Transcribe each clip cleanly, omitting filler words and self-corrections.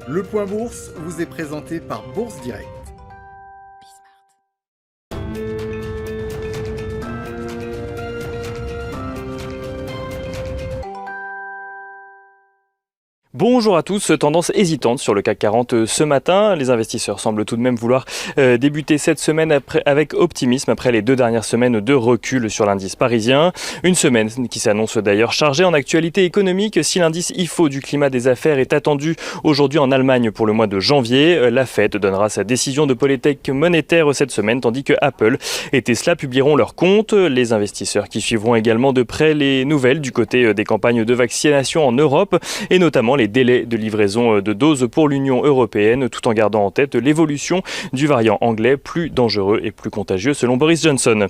Le Point Bourse vous est présenté par Bourse Direct. Bonjour à tous, tendance hésitante sur le CAC 40 ce matin. Les investisseurs semblent tout de même vouloir débuter cette semaine avec optimisme après les 2 dernières semaines de recul sur l'indice parisien. Une semaine qui s'annonce d'ailleurs chargée en actualité économique. Si l'indice IFO du climat des affaires est attendu aujourd'hui en Allemagne pour le mois de janvier, la Fed donnera sa décision de politique monétaire cette semaine, tandis que Apple et Tesla publieront leurs comptes. Les investisseurs qui suivront également de près les nouvelles du côté des campagnes de vaccination en Europe et notamment les délais de livraison de doses pour l'Union européenne, tout en gardant en tête l'évolution du variant anglais plus dangereux et plus contagieux selon Boris Johnson.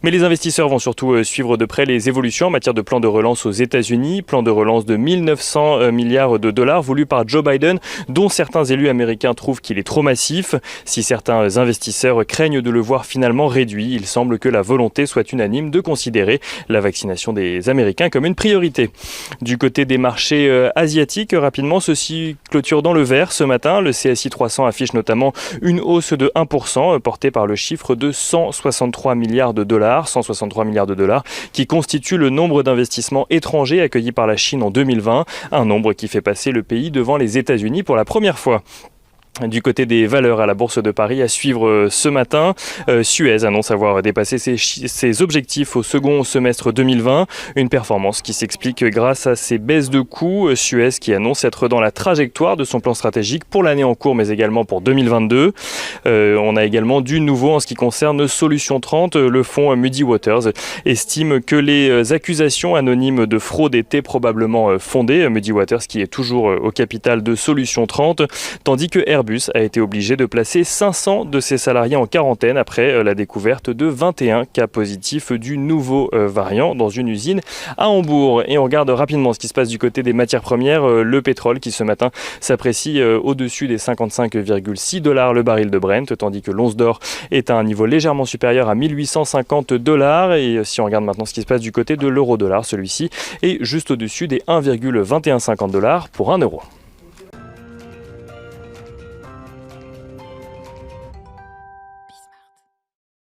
Mais les investisseurs vont surtout suivre de près les évolutions en matière de plan de relance aux États-Unis, plan de relance de 1900 milliards de dollars voulu par Joe Biden, dont certains élus américains trouvent qu'il est trop massif. Si certains investisseurs craignent de le voir finalement réduit, il semble que la volonté soit unanime de considérer la vaccination des Américains comme une priorité. Du côté des marchés asiatiques, rapidement, ceci clôture dans le vert ce matin. Le CSI 300 affiche notamment une hausse de 1% portée par le chiffre de 163 milliards de dollars. 163 milliards de dollars qui constitue le nombre d'investissements étrangers accueillis par la Chine en 2020. Un nombre qui fait passer le pays devant les États-Unis pour la première fois. Du côté des valeurs à la Bourse de Paris, à suivre ce matin, Suez annonce avoir dépassé ses objectifs au second semestre 2020. Une performance qui s'explique grâce à ses baisses de coûts. Suez qui annonce être dans la trajectoire de son plan stratégique pour l'année en cours, mais également pour 2022. On a également du nouveau en ce qui concerne Solutions 30. Le fonds Muddy Waters estime que les accusations anonymes de fraude étaient probablement fondées. Muddy Waters qui est toujours au capital de Solutions 30, tandis que Airbus a été obligé de placer 500 de ses salariés en quarantaine après la découverte de 21 cas positifs du nouveau variant dans une usine à Hambourg. Et on regarde rapidement ce qui se passe du côté des matières premières. Le pétrole qui ce matin s'apprécie au-dessus des 55,6 dollars le baril de Brent, tandis que l'once d'or est à un niveau légèrement supérieur à 1850 dollars. Et si on regarde maintenant ce qui se passe du côté de l'euro-dollar, celui-ci est juste au-dessus des 1,2150 dollars pour 1 euro.